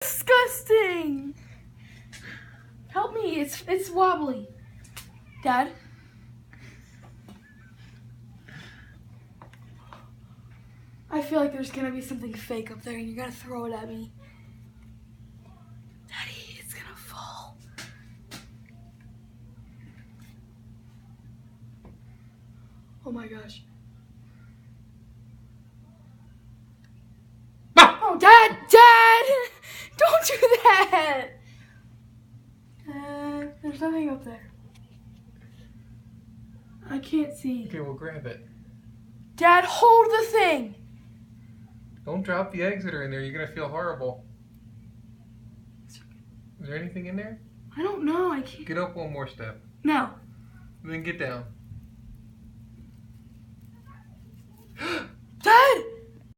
Disgusting. Help me, it's wobbly. Dad? I feel like there's gonna be something fake up there and you're gonna throw it at me. Daddy, it's gonna fall. Oh my gosh. Oh, Dad! Don't do that! There's nothing up there. I can't see. Okay, we'll grab it. Dad, hold the thing! Don't drop the eggs that are in there. You're going to feel horrible. Is there anything in there? I don't know. I can't. Get up one more step. No. Then get down.